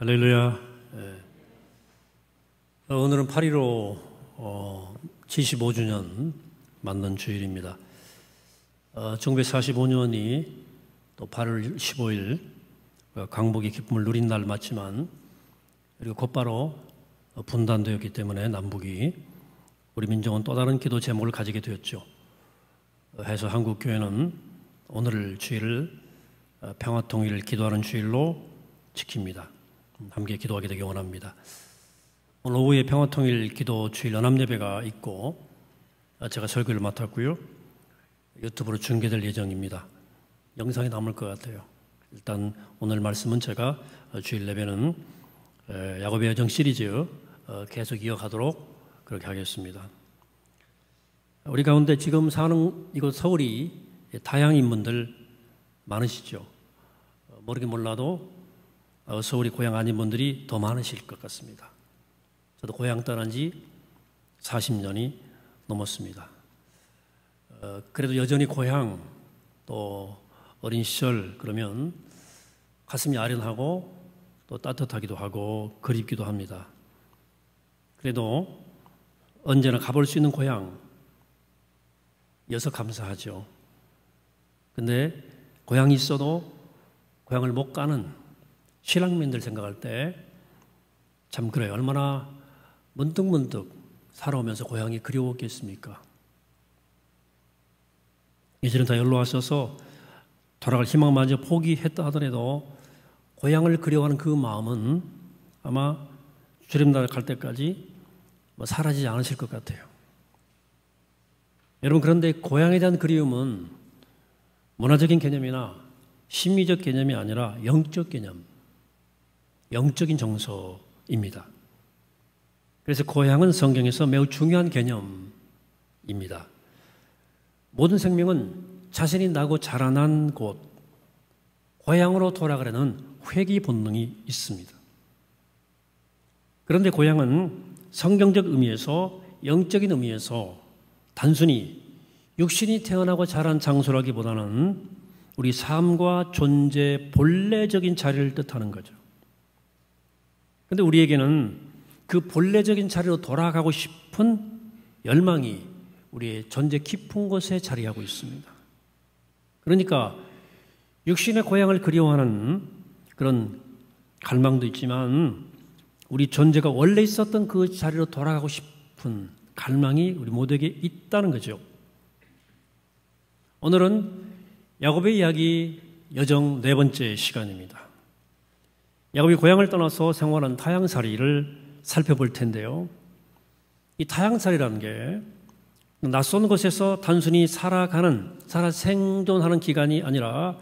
할렐루야. 오늘은 8.15 75주년 맞는 주일입니다. 1945년이 또 8월 15일 광복의 기쁨을 누린 날 맞지만, 그리고 곧바로 분단되었기 때문에 남북이 우리 민족은 또 다른 기도 제목을 가지게 되었죠. 해서 한국교회는 오늘 주일을 평화통일 기도하는 주일로 지킵니다. 함께 기도하게 되기 원합니다. 오늘 오후에 평화통일 기도 주일 연합예배가 있고 제가 설교를 맡았고요. 유튜브로 중계될 예정입니다. 영상이 남을 것 같아요. 일단 오늘 말씀은 제가 주일 예배는 야곱의 여정 시리즈 계속 이어가도록 그렇게 하겠습니다. 우리 가운데 지금 사는 이곳 서울이 다양한 인문들 많으시죠. 모르긴 몰라도 서울이 고향 아닌 분들이 더 많으실 것 같습니다. 저도 고향 떠난 지 40년이 넘었습니다. 그래도 여전히 고향 또 어린 시절 그러면 가슴이 아련하고 또 따뜻하기도 하고 그립기도 합니다. 그래도 언제나 가볼 수 있는 고향이어서 감사하죠. 근데 고향이 있어도 고향을 못 가는 신앙민들 생각할 때 참 그래요. 얼마나 문득문득 살아오면서 고향이 그리웠겠습니까? 이제는 다 연로하셔서 돌아갈 희망마저 포기했다 하더라도 고향을 그리워하는 그 마음은 아마 주님 나라 갈 때까지 사라지지 않으실 것 같아요. 여러분, 그런데 고향에 대한 그리움은 문화적인 개념이나 심리적 개념이 아니라 영적 개념, 영적인 정서입니다. 그래서 고향은 성경에서 매우 중요한 개념입니다. 모든 생명은 자신이 나고 자라난 곳, 고향으로 돌아가려는 회귀 본능이 있습니다. 그런데 고향은 성경적 의미에서, 영적인 의미에서 단순히 육신이 태어나고 자란 장소라기보다는 우리 삶과 존재 본래적인 자리를 뜻하는 거죠. 그런데 우리에게는 그 본래적인 자리로 돌아가고 싶은 열망이 우리의 존재 깊은 곳에 자리하고 있습니다. 그러니까 육신의 고향을 그리워하는 그런 갈망도 있지만 우리 존재가 원래 있었던 그 자리로 돌아가고 싶은 갈망이 우리 모두에게 있다는 거죠. 오늘은 야곱의 이야기 여정 4번째 시간입니다. 야곱이 고향을 떠나서 생활한 타향살이를 살펴볼 텐데요. 이 타향살이라는 게 낯선 곳에서 단순히 살아 생존하는 기간이 아니라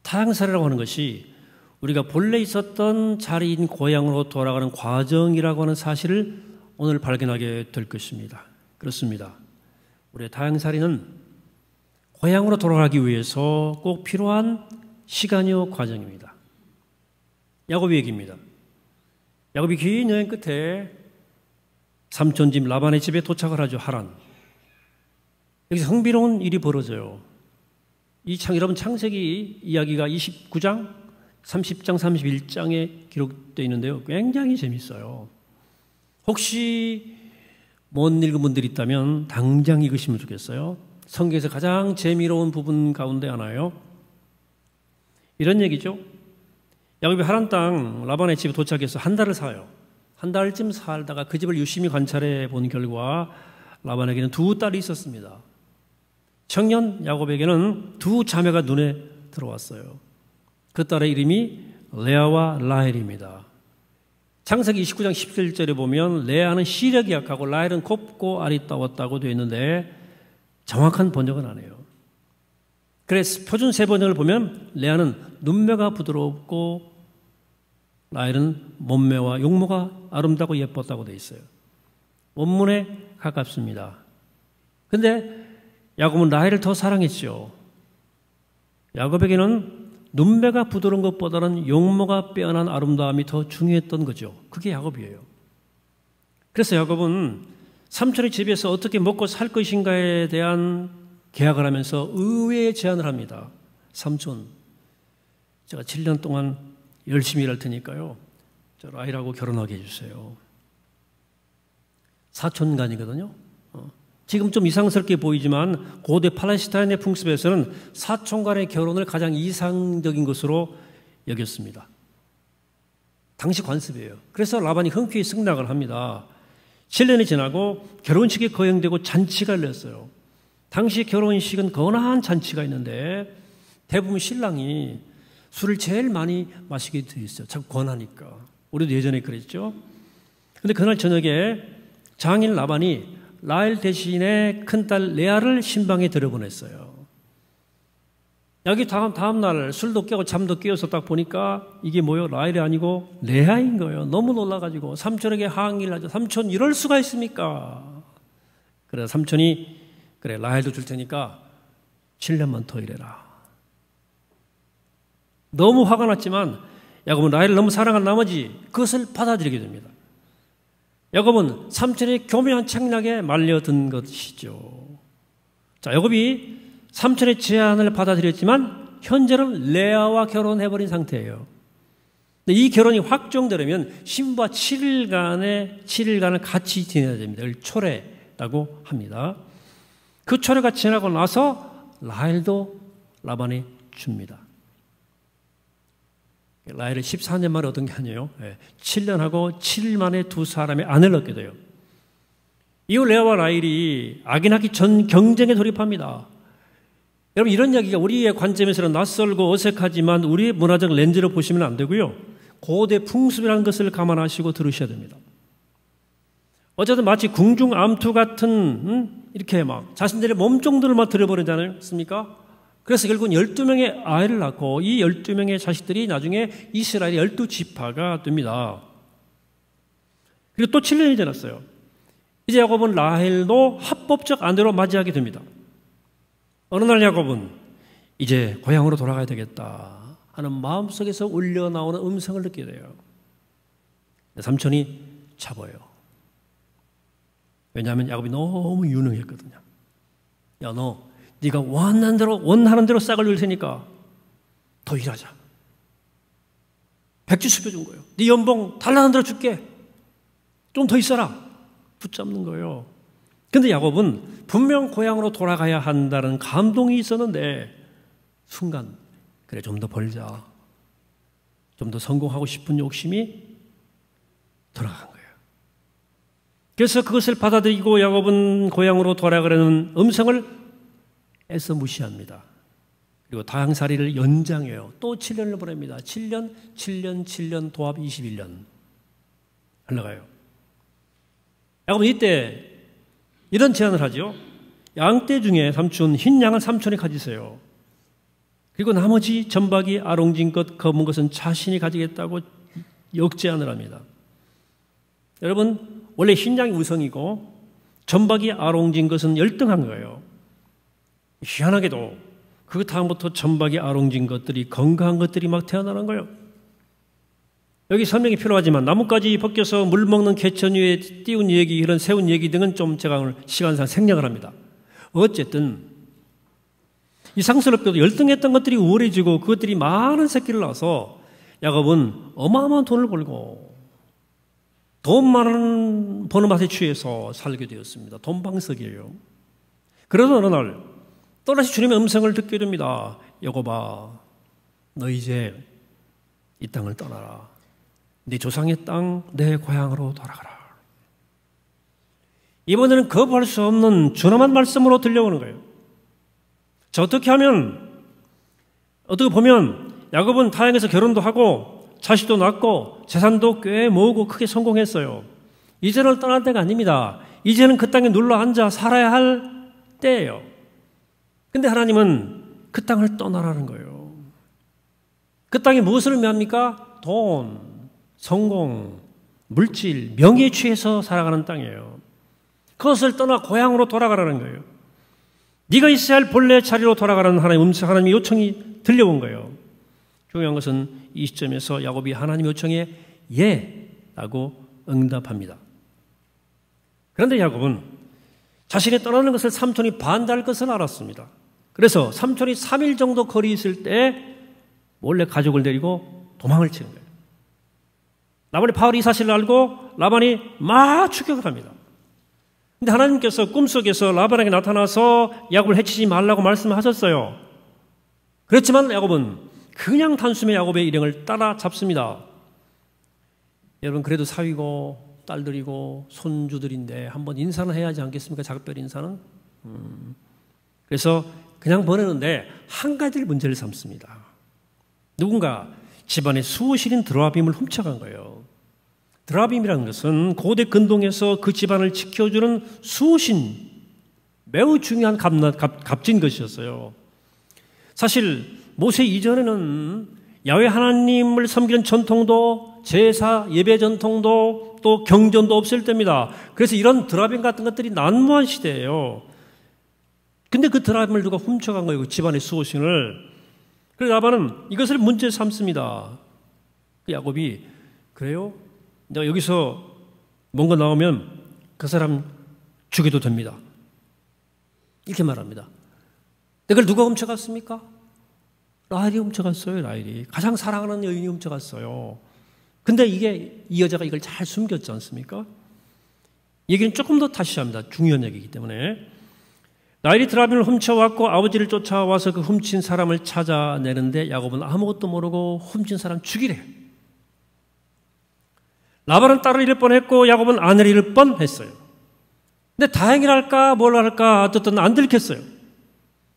타향살이라고 하는 것이 우리가 본래 있었던 자리인 고향으로 돌아가는 과정이라고 하는 사실을 오늘 발견하게 될 것입니다. 그렇습니다. 우리의 타향살이는 고향으로 돌아가기 위해서 꼭 필요한 시간이요 과정입니다. 야곱의 얘기입니다. 야곱이 긴 여행 끝에 삼촌집 라반의 집에 도착을 하죠. 하란. 여기서 흥미로운 일이 벌어져요. 여러분 창세기 이야기가 29장, 30장, 31장에 기록되어 있는데요. 굉장히 재밌어요. 혹시 못 읽은 분들이 있다면 당장 읽으시면 좋겠어요. 성경에서 가장 재미로운 부분 가운데 하나예요. 이런 얘기죠. 야곱이 하란 땅 라반의 집에 도착해서 한 달을 사요. 한 달쯤 살다가 그 집을 유심히 관찰해 본 결과 라반에게는 2딸이 있었습니다. 청년 야곱에게는 2 자매가 눈에 들어왔어요. 그 딸의 이름이 레아와 라헬입니다. 창세기 29장 17절에 보면 레아는 시력이 약하고 라헬은 곱고 아리따웠다고 되어 있는데 정확한 번역은 안 해요. 그래서 표준 세번역을 보면 레아는 눈매가 부드럽고 라헬은 몸매와 용모가 아름답고 예뻤다고 되어 있어요. 원문에 가깝습니다. 그런데 야곱은 라헬을 더 사랑했죠. 야곱에게는 눈매가 부드러운 것보다는 용모가 빼어난 아름다움이 더 중요했던 거죠. 그게 야곱이에요. 그래서 야곱은 삼촌의 집에서 어떻게 먹고 살 것인가에 대한 계약을 하면서 의외의 제안을 합니다. 삼촌, 제가 7년 동안 열심히 일할 테니까요. 저 라헬하고 결혼하게 해주세요. 사촌간이거든요. 지금 좀 이상스럽게 보이지만 고대 팔레스타인의 풍습에서는 사촌간의 결혼을 가장 이상적인 것으로 여겼습니다. 당시 관습이에요. 그래서 라반이 흔쾌히 승낙을 합니다. 7년이 지나고 결혼식이 거행되고 잔치가 열렸어요. 당시 결혼식은 거나한 잔치가 있는데 대부분 신랑이 술을 제일 많이 마시게 돼 있어요. 참 권하니까. 우리도 예전에 그랬죠. 근데 그날 저녁에 장인 라반이 라헬 대신에 큰딸 레아를 신방에 들여보냈어요. 여기 다음 날 술도 깨고 잠도 깨어서 딱 보니까 이게 뭐요? 라헬이 아니고 레아인 거예요. 너무 놀라가지고 삼촌에게 항의를 하죠. 삼촌 이럴 수가 있습니까? 그래서 삼촌이 그래 라헬도 줄 테니까 7년만 더 일해라. 너무 화가 났지만 야곱은 라헬을 너무 사랑한 나머지 그것을 받아들이게 됩니다. 야곱은 삼촌의 교묘한 책략에 말려든 것이죠. 자, 야곱이 삼촌의 제안을 받아들였지만 현재는 레아와 결혼해버린 상태예요. 근데 이 결혼이 확정되려면 신부와 7일간을 같이 지내야 됩니다. 이걸 초례라고 합니다. 그 초례가 지나고 나서 라헬도 라반에 줍니다. 라헬을 14년 만에 얻은 게 아니에요. 7년하고 7일 만에 두 사람의 아내를 얻게 돼요. 이후 레아와 라헬이 악인하기 전 경쟁에 돌입합니다. 여러분 이런 이야기가 우리의 관점에서는 낯설고 어색하지만 우리의 문화적 렌즈로 보시면 안 되고요. 고대 풍습이라는 것을 감안하시고 들으셔야 됩니다. 어쨌든 마치 궁중암투 같은 이렇게 막 자신들의 몸종들을 막 들여버리지 않습니까? 그래서 결국은 12명의 아이를 낳고 이 12명의 자식들이 나중에 이스라엘의 12지파가 됩니다. 그리고 또 7년이 지났어요. 이제 야곱은 라헬도 합법적 아내로 맞이하게 됩니다. 어느 날 야곱은 이제 고향으로 돌아가야 되겠다 하는 마음속에서 울려나오는 음성을 듣게 돼요. 삼촌이 잡아요. 왜냐하면 야곱이 너무 유능했거든요. 야, 너 네가 원하는 대로 싹을 늘 테니까 더 일하자. 백지수표 준 거예요. 네 연봉 달라는 대로 줄게. 좀 더 있어라. 붙잡는 거예요. 근데 야곱은 분명 고향으로 돌아가야 한다는 감동이 있었는데 순간 그래 좀 더 벌자. 좀 더 성공하고 싶은 욕심이 돌아간 거예요. 그래서 그것을 받아들이고 야곱은 고향으로 돌아가려는 음성을 애써 무시합니다. 그리고 다향살이를 연장해요. 또 7년을 보냅니다. 7년 도합 21년 흘러가요. 야곱은 이때 이런 제안을 하죠. 양떼 중에 삼촌 흰 양은 삼촌이 가지세요. 그리고 나머지 전박이 아롱진 것 검은 것은 자신이 가지겠다고 역제안을 합니다. 여러분 원래 흰 양이 우성이고 전박이 아롱진 것은 열등한 거예요. 희한하게도 그 다음부터 전박이 아롱진 것들이 건강한 것들이 막 태어나는 거예요. 여기 설명이 필요하지만 나뭇가지 벗겨서 물 먹는 개천 위에 띄운 얘기, 이런 세운 얘기 등은 좀 제가 오늘 시간상 생략을 합니다. 어쨌든 이상스럽게도 열등했던 것들이 우월해지고 그것들이 많은 새끼를 낳아서 야곱은 어마어마한 돈을 벌고 돈 많은 버는 맛에 취해서 살게 되었습니다. 돈방석이에요. 그러던 어느 날 또다시 주님의 음성을 듣게 됩니다. 야곱아, 너 이제 이 땅을 떠나라. 네 조상의 땅, 내 고향으로 돌아가라. 이번에는 거부할 수 없는 준엄한 말씀으로 들려오는 거예요. 자, 어떻게 보면 야곱은 타향에서 결혼도 하고 자식도 낳고 재산도 꽤 모으고 크게 성공했어요. 이제는 떠날 때가 아닙니다. 이제는 그 땅에 눌러 앉아 살아야 할 때예요. 근데 하나님은 그 땅을 떠나라는 거예요. 그 땅에 무엇을 의미합니까? 돈, 성공, 물질, 명예에 취해서 살아가는 땅이에요. 그것을 떠나 고향으로 돌아가라는 거예요. 네가 있어야 할 본래 자리로 돌아가라는 하나님의 요청이 들려온 거예요. 중요한 것은 이 시점에서 야곱이 하나님 요청에 예라고 응답합니다. 그런데 야곱은 자신이 떠나는 것을 삼촌이 반대할 것을 알았습니다. 그래서 삼촌이 3일 정도 거리 있을 때 몰래 가족을 데리고 도망을 치는 거예요. 라반이 바로 이 사실을 알고 라반이 막 추격을 합니다. 근데 하나님께서 꿈속에서 라반에게 나타나서 야곱을 해치지 말라고 말씀하셨어요. 그렇지만 야곱은 그냥 단숨에 야곱의 일행을 따라잡습니다. 여러분, 그래도 사위고 딸들이고 손주들인데 한번 인사는 해야 하지 않겠습니까? 작별 인사는. 그래서 그냥 보내는데 한 가지를 문제를 삼습니다. 누군가 집안의 수호신인 드라빔을 훔쳐간 거예요. 드라빔이라는 것은 고대 근동에서 그 집안을 지켜주는 수호신, 매우 중요한 값진 것이었어요. 사실 모세 이전에는 야훼 하나님을 섬기는 전통도, 제사 예배 전통도, 또 경전도 없을 때입니다. 그래서 이런 드라빔 같은 것들이 난무한 시대예요. 근데 그 드라빔을 누가 훔쳐간 거예요, 그 집안의 수호신을. 그래서 라반은 이것을 문제 삼습니다. 야곱이, 그래요? 내가 여기서 뭔가 나오면 그 사람 죽여도 됩니다. 이렇게 말합니다. 그걸 누가 훔쳐갔습니까? 라헬이 훔쳐갔어요. 라헬이. 가장 사랑하는 여인이 훔쳐갔어요. 근데 이 여자가 이걸 잘 숨겼지 않습니까? 얘기는 조금 더 다시 합니다. 중요한 얘기이기 때문에. 라헬이 드라빔을 훔쳐왔고 아버지를 쫓아와서 그 훔친 사람을 찾아내는데 야곱은 아무것도 모르고 훔친 사람 죽이래. 라반은 딸을 잃을 뻔했고 야곱은 아내를 잃을 뻔했어요. 근데 다행이랄까 뭘 할까 어쨌든 안 들켰어요.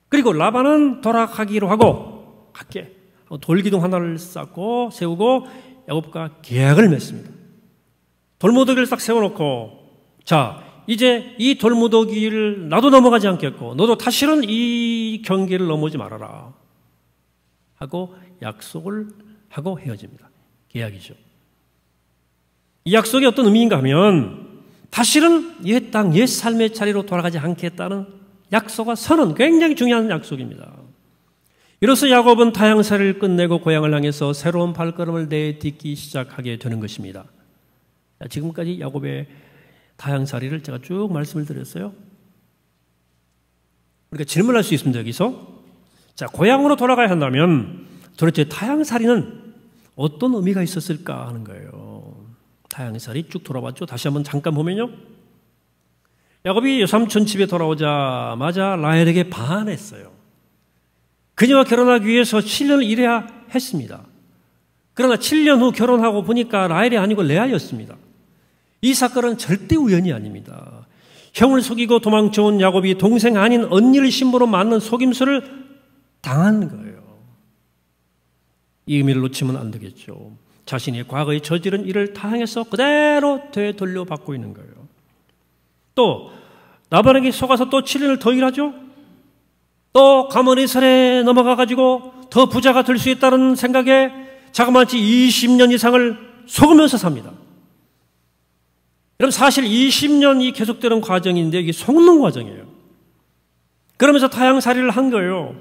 그리고 라반은 돌아가기로 하고 갈게 돌기둥 하나를 쌓고 세우고 야곱과 계약을 맺습니다. 돌무더기를 딱 세워놓고, 자, 이제 이 돌무더기를 나도 넘어가지 않겠고 너도 다시는 이 경계를 넘어오지 말아라 하고 약속을 하고 헤어집니다. 계약이죠. 이 약속이 어떤 의미인가 하면 다시는 옛 땅, 옛 삶의 자리로 돌아가지 않겠다는 약속과 선언, 굉장히 중요한 약속입니다. 이로써 야곱은 타향살이를 끝내고 고향을 향해서 새로운 발걸음을 내딛기 시작하게 되는 것입니다. 지금까지 야곱의 타향살이를 제가 쭉 말씀을 드렸어요. 우리가 질문할 수 있습니다. 여기서. 자, 고향으로 돌아가야 한다면 도대체 타향살이는 어떤 의미가 있었을까 하는 거예요. 타향살이 쭉 돌아봤죠. 다시 한번 잠깐 보면요. 야곱이 여삼촌 집에 돌아오자마자 라헬에게 반했어요. 그녀와 결혼하기 위해서 7년을 일해야 했습니다. 그러나 7년 후 결혼하고 보니까 라헬이 아니고 레아였습니다. 이 사건은 절대 우연이 아닙니다. 형을 속이고 도망쳐온 야곱이 동생 아닌 언니를 신부로 맞는 속임수를 당한 거예요. 이 의미를 놓치면 안 되겠죠. 자신이 과거에 저지른 일을 타향해서 그대로 되돌려받고 있는 거예요. 또 라반에게 속아서 또 7년을 더 일하죠. 또 가문의 설에 넘어가가지고 더 부자가 될 수 있다는 생각에 자그마치 20년 이상을 속으면서 삽니다. 여러분, 사실 20년이 계속되는 과정인데 이게 속는 과정이에요. 그러면서 타향살이를 한 거예요.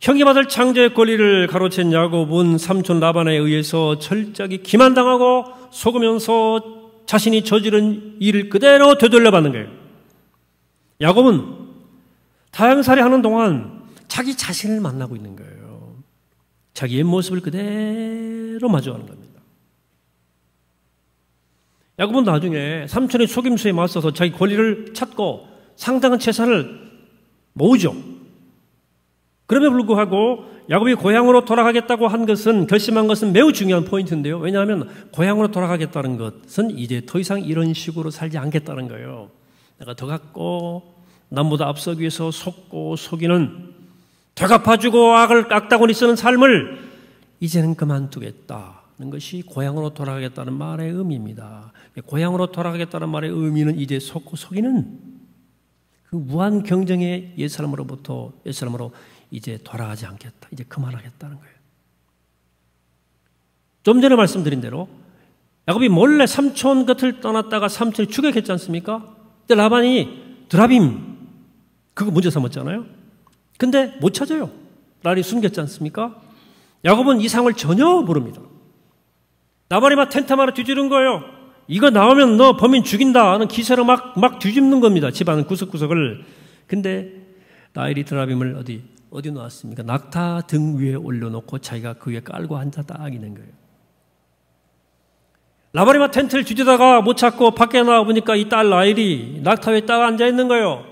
형이 받을 창조의 권리를 가로챈 야곱은 삼촌 라반에 의해서 철저하게 기만당하고 속으면서 자신이 저지른 일을 그대로 되돌려받는 거예요. 야곱은 타향살이 하는 동안 자기 자신을 만나고 있는 거예요. 자기의 모습을 그대로 마주하는 겁니다. 야곱은 나중에 삼촌의 속임수에 맞서서 자기 권리를 찾고 상당한 재산을 모으죠. 그럼에도 불구하고 야곱이 고향으로 돌아가겠다고 한 것은, 결심한 것은 매우 중요한 포인트인데요. 왜냐하면 고향으로 돌아가겠다는 것은 이제 더 이상 이런 식으로 살지 않겠다는 거예요. 내가 더 갖고 남보다 앞서기 위해서 속고 속이는, 되갚아주고 악다구니 쓰는 삶을 이제는 그만두겠다는 것이 고향으로 돌아가겠다는 말의 의미입니다. 고향으로 돌아가겠다는 말의 의미는 이제 속고 속이는 그 무한 경쟁의 옛사람으로 이제 돌아가지 않겠다. 이제 그만하겠다는 거예요. 좀 전에 말씀드린 대로 야곱이 몰래 삼촌 곁을 떠났다가 삼촌이 추격했지 않습니까? 근데 라반이 드라빔 그거 문제 삼았잖아요. 근데 못 찾아요. 라반이 숨겼지 않습니까? 야곱은 이 상황을 전혀 모릅니다. 라반이 막 텐트 하나 뒤지는 거예요. 이거 나오면 너 범인 죽인다 하는 기세로 막 뒤집는 겁니다. 집안 구석구석을. 근데 라헬이 드라빔을 어디 놓았습니까? 낙타 등 위에 올려놓고 자기가 그 위에 깔고 앉아 딱 있는 거예요. 라바리마 텐트를 뒤지다가 못 찾고 밖에 나와보니까 이 딸 라헬이 낙타 위에 딱 앉아있는 거예요.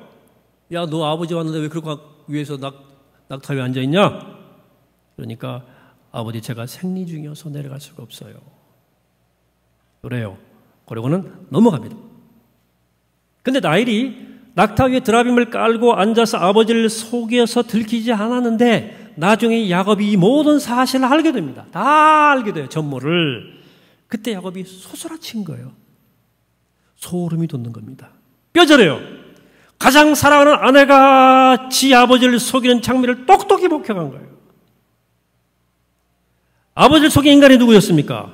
야, 너 아버지 왔는데 왜 그렇게 위에서 낙타 위에 앉아있냐? 그러니까 아버지 제가 생리 중이어서 내려갈 수가 없어요. 그래요. 그러고는 넘어갑니다. 근데 라헬이 낙타 위에 드라빔을 깔고 앉아서 아버지를 속여서 들키지 않았는데 나중에 야곱이 이 모든 사실을 알게 됩니다. 다 알게 돼요. 전모를. 그때 야곱이 소스라친 거예요. 소름이 돋는 겁니다. 뼈저려요. 가장 사랑하는 아내가 지 아버지를 속이는 장면을 똑똑히 목격한 거예요. 아버지를 속인 인간이 누구였습니까?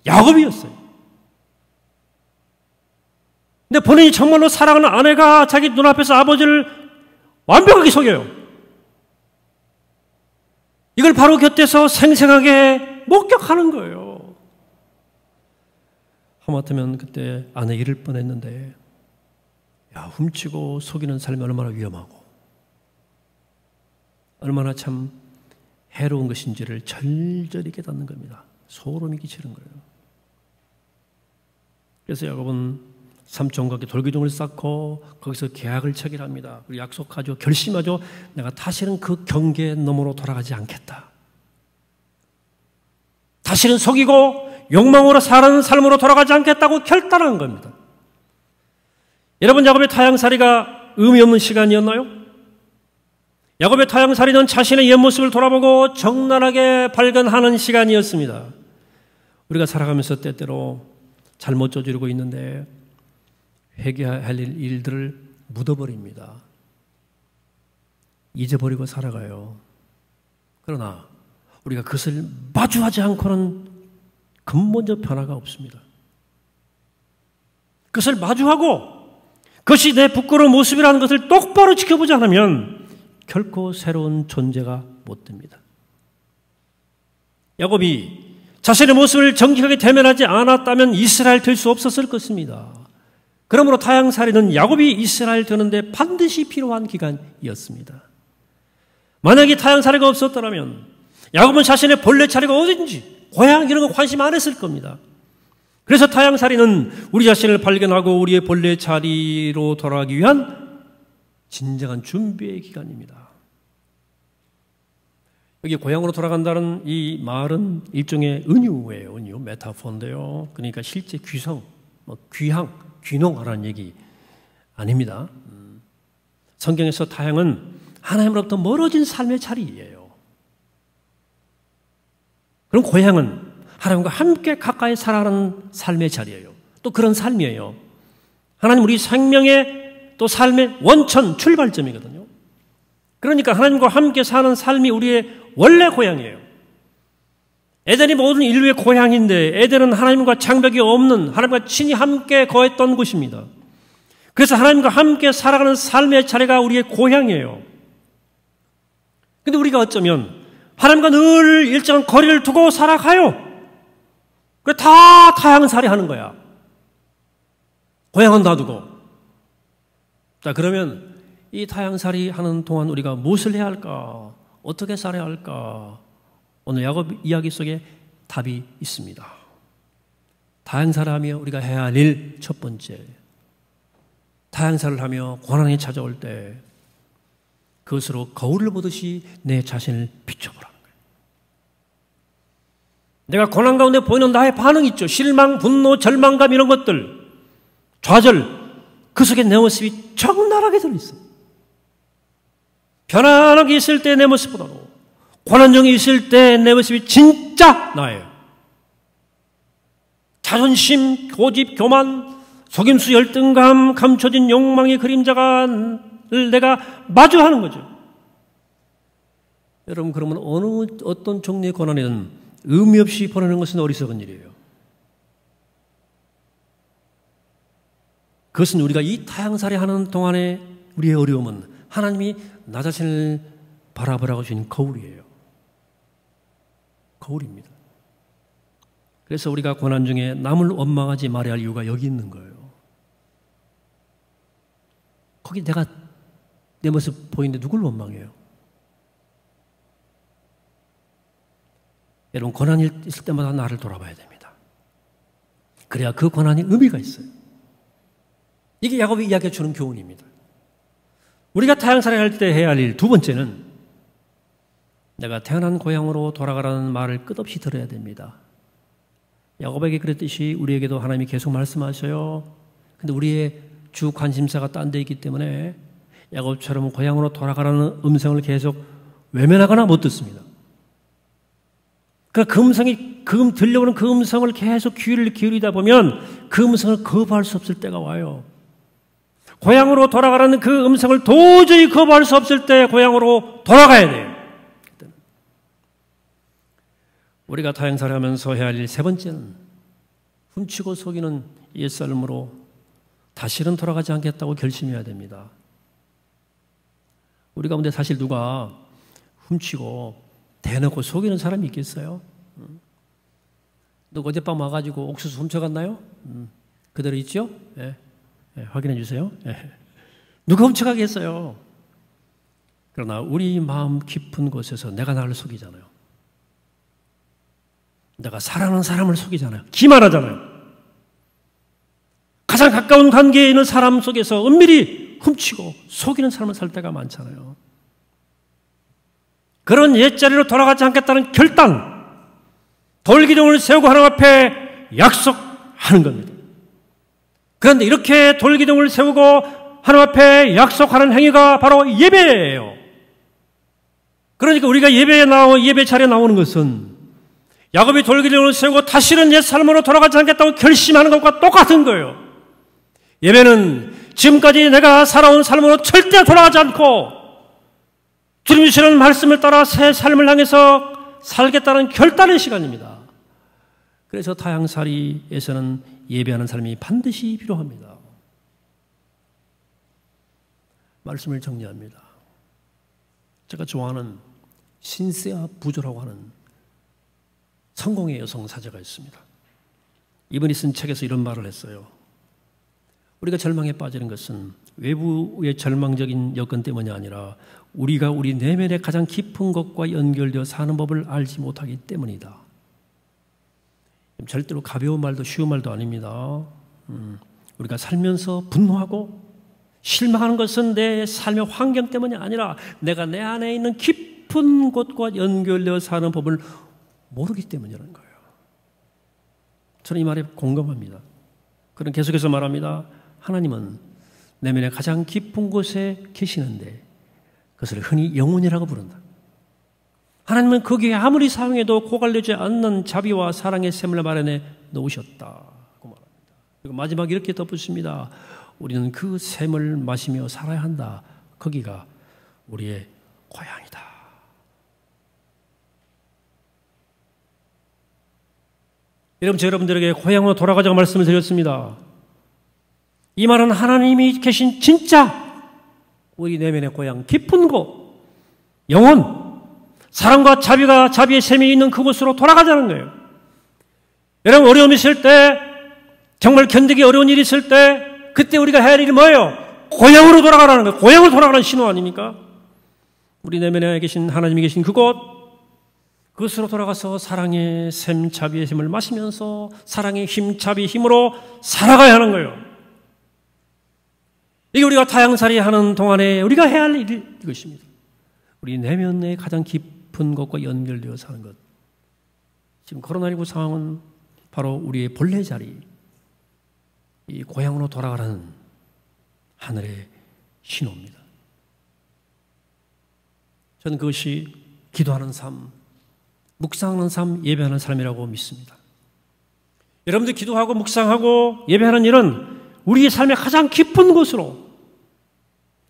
야곱이었어요. 근데 본인이 정말로 사랑하는 아내가 자기 눈앞에서 아버지를 완벽하게 속여요. 이걸 바로 곁에서 생생하게 목격하는 거예요. 하마터면 그때 아내 잃을 뻔했는데, 야, 훔치고 속이는 삶이 얼마나 위험하고 얼마나 참 해로운 것인지를 절절히 깨닫는 겁니다. 소름이 끼치는 거예요. 그래서 야곱은 삼촌과 돌기둥을 쌓고 거기서 계약을 체결합니다. 그리고 약속하죠. 결심하죠. 내가 다시는 그 경계 너머로 돌아가지 않겠다. 다시는 속이고 욕망으로 사는 삶으로 돌아가지 않겠다고 결단한 겁니다. 여러분, 야곱의 타향살이가 의미 없는 시간이었나요? 야곱의 타향살이는 자신의 옛모습을 돌아보고 적나라하게 발견하는 시간이었습니다. 우리가 살아가면서 때때로 잘못 저지르고 있는데 회개할 일들을 묻어버립니다. 잊어버리고 살아가요. 그러나 우리가 그것을 마주하지 않고는 근본적 변화가 없습니다. 그것을 마주하고 그것이 내 부끄러운 모습이라는 것을 똑바로 지켜보지 않으면 결코 새로운 존재가 못 됩니다. 야곱이 자신의 모습을 정직하게 대면하지 않았다면 이스라엘 될 수 없었을 것입니다. 그러므로 타향살이는 야곱이 이스라엘 되는데 반드시 필요한 기간이었습니다. 만약에 타향살이가 없었더라면 야곱은 자신의 본래 자리가 어딘지 고향 이런 거 관심 안 했을 겁니다. 그래서 타향살이는 우리 자신을 발견하고 우리의 본래 자리로 돌아가기 위한 진정한 준비의 기간입니다. 여기 고향으로 돌아간다는 이 말은 일종의 은유예요. 은유, 메타포인데요. 그러니까 실제 귀성, 귀향, 귀농하라는 얘기 아닙니다. 성경에서 타향은 하나님으로부터 멀어진 삶의 자리예요. 그럼 고향은 하나님과 함께 가까이 살아가는 삶의 자리예요. 또 그런 삶이에요. 하나님 우리 생명의 또 삶의 원천, 출발점이거든요. 그러니까 하나님과 함께 사는 삶이 우리의 원래 고향이에요. 에덴이 모든 인류의 고향인데 에덴은 하나님과 장벽이 없는, 하나님과 친히 함께 거했던 곳입니다. 그래서 하나님과 함께 살아가는 삶의 자리가 우리의 고향이에요. 근데 우리가 어쩌면 하나님과 늘 일정한 거리를 두고 살아가요. 그래 다 타향살이 하는 거야. 고향은 놔두고. 자, 그러면 이 타향살이 하는 동안 우리가 무엇을 해야 할까? 어떻게 살아야 할까? 오늘 야곱 이야기 속에 답이 있습니다. 타향살을 하며 우리가 해야 할 일 첫 번째, 타향살을 하며 고난이 찾아올 때 그것으로 거울을 보듯이 내 자신을 비춰보라는 거예요. 내가 고난 가운데 보이는 나의 반응 있죠. 실망, 분노, 절망감 이런 것들, 좌절, 그 속에 내 모습이 적나라하게 들어있어요. 편안하게 있을 때 내 모습보다도 고난 중에 있을 때 내 모습이 진짜 나예요. 자존심, 고집, 교만, 속임수, 열등감, 감춰진 욕망의 그림자가 내가 마주하는 거죠. 여러분, 그러면 어떤 종류의 고난이든 의미 없이 보내는 것은 어리석은 일이에요. 그것은 우리가 이 타향살이 하는 동안에 우리의 어려움은 하나님이 나 자신을 바라보라고 주신 거울이에요. 거울입니다. 그래서 우리가 고난 중에 남을 원망하지 말아야 할 이유가 여기 있는 거예요. 거기 내가 내 모습 보이는데 누굴 원망해요? 여러분, 고난이 있을 때마다 나를 돌아봐야 됩니다. 그래야 그 고난이 의미가 있어요. 이게 야곱이 이야기해 주는 교훈입니다. 우리가 타향살이 할 때 해야 할 일 두 번째는 내가 태어난 고향으로 돌아가라는 말을 끝없이 들어야 됩니다. 야곱에게 그랬듯이 우리에게도 하나님이 계속 말씀하셔요. 근데 우리의 주 관심사가 딴 데 있기 때문에 야곱처럼 고향으로 돌아가라는 음성을 계속 외면하거나 못 듣습니다. 그러니까 그 음성이 들려오는 그 음성을 계속 귀를 기울이다 보면 그 음성을 거부할 수 없을 때가 와요. 고향으로 돌아가라는 그 음성을 도저히 거부할 수 없을 때 고향으로 돌아가야 돼요. 우리가 타향살이 하면서 해야 할 일 세 번째는 훔치고 속이는 옛삶으로 다시는 돌아가지 않겠다고 결심해야 됩니다. 우리 가운데 사실 누가 훔치고 대놓고 속이는 사람이 있겠어요? 누가 어젯밤 와가지고 옥수수 훔쳐갔나요? 그대로 있죠? 예. 예, 확인해 주세요. 예. 누가 훔쳐가겠어요? 그러나 우리 마음 깊은 곳에서 내가 나를 속이잖아요. 내가 사랑하는 사람을 속이잖아요. 기만하잖아요. 가장 가까운 관계에 있는 사람 속에서 은밀히 훔치고 속이는 사람을 살 때가 많잖아요. 그런 옛자리로 돌아가지 않겠다는 결단, 돌기둥을 세우고 하나님 앞에 약속하는 겁니다. 그런데 이렇게 돌기둥을 세우고 하나님 앞에 약속하는 행위가 바로 예배예요. 그러니까 우리가 예배 자리에 나오는 것은 야곱이 돌기둥을 세우고 다시는 옛 삶으로 돌아가지 않겠다고 결심하는 것과 똑같은 거예요. 예배는 지금까지 내가 살아온 삶으로 절대 돌아가지 않고 주님 주시는 말씀을 따라 새 삶을 향해서 살겠다는 결단의 시간입니다. 그래서 타향살이에서는 예배하는 삶이 반드시 필요합니다. 말씀을 정리합니다. 제가 좋아하는 신세아 부조라고 하는 성공의 여성 사제가 있습니다. 이분이 쓴 책에서 이런 말을 했어요. 우리가 절망에 빠지는 것은 외부의 절망적인 여건 때문이 아니라 우리가 우리 내면의 가장 깊은 것과 연결되어 사는 법을 알지 못하기 때문이다. 절대로 가벼운 말도 쉬운 말도 아닙니다. 우리가 살면서 분노하고 실망하는 것은 내 삶의 환경 때문이 아니라 내가 내 안에 있는 깊은 곳과 연결되어 사는 법을 모르기 때문이라는 거예요. 저는 이 말에 공감합니다. 그는 계속해서 말합니다. 하나님은 내면의 가장 깊은 곳에 계시는데 그것을 흔히 영혼이라고 부른다. 하나님은 거기에 아무리 사용해도 고갈되지 않는 자비와 사랑의 샘을 마련해 놓으셨다고 말합니다. 그리고 마지막 이렇게 덧붙입니다. 우리는 그 샘을 마시며 살아야 한다. 거기가 우리의 고향이다. 여러분, 여러분들에게 고향으로 돌아가자고 말씀을 드렸습니다. 이 말은 하나님이 계신 진짜 우리 내면의 고향, 깊은 곳, 영혼, 사랑과 자비의 샘이 있는 그곳으로 돌아가자는 거예요. 여러분, 어려움이 있을 때, 정말 견디기 어려운 일이 있을 때, 그때 우리가 해야 할 일이 뭐예요? 고향으로 돌아가라는 거예요. 고향으로 돌아가는 신호 아닙니까? 우리 내면에 계신 하나님이 계신 그곳으로 돌아가서 사랑의 샘, 자비의 샘을 마시면서 사랑의 힘, 자비의 힘으로 살아가야 하는 거예요. 이게 우리가 타향살이 하는 동안에 우리가 해야 할 일이 이것입니다. 우리 내면의 가장 깊은 것과 연결되어 사는 것. 지금 코로나19 상황은 바로 우리의 본래 자리, 이 고향으로 돌아가라는 하늘의 신호입니다. 저는 그것이 기도하는 삶, 묵상하는 삶, 예배하는 삶이라고 믿습니다. 여러분들 기도하고 묵상하고 예배하는 일은 우리의 삶의 가장 깊은 곳으로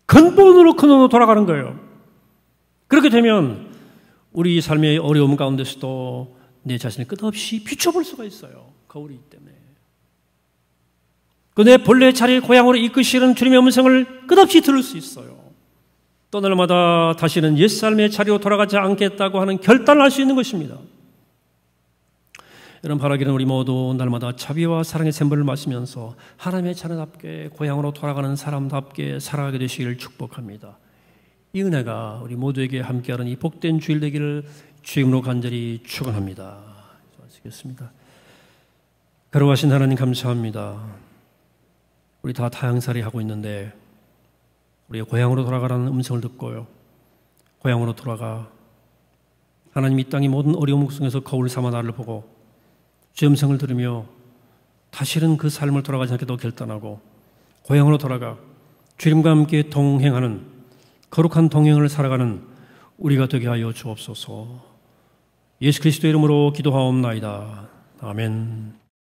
근본으로 돌아가는 거예요. 그렇게 되면 우리 삶의 어려움 가운데서도 내 자신을 끝없이 비춰볼 수가 있어요. 거울이기 때문에. 그 내 본래 자리의 고향으로 이끄시는 주님의 음성을 끝없이 들을 수 있어요. 또 날마다 다시는 옛삶의 자리로 돌아가지 않겠다고 하는 결단을 할 수 있는 것입니다. 여러분, 바라기는 우리 모두 날마다 자비와 사랑의 샘물을 마시면서 하나님의 자녀답게 고향으로 돌아가는 사람답게 살아가게 되시기를 축복합니다. 이 은혜가 우리 모두에게 함께하는 이 복된 주일 되기를 주임으로 간절히 축원합니다. 수고하시겠습니다. 거룩하신 하나님 감사합니다. 우리 다 타향살이 하고 있는데 우리의 고향으로 돌아가라는 음성을 듣고요. 고향으로 돌아가 하나님 이 땅의 모든 어려움 속에서 거울 삼아 나를 보고 주의 음성을 들으며 다시는 그 삶을 돌아가지 않겠다고 결단하고 고향으로 돌아가 주님과 함께 동행하는 거룩한 동행을 살아가는 우리가 되게 하여 주옵소서. 예수 그리스도의 이름으로 기도하옵나이다. 아멘.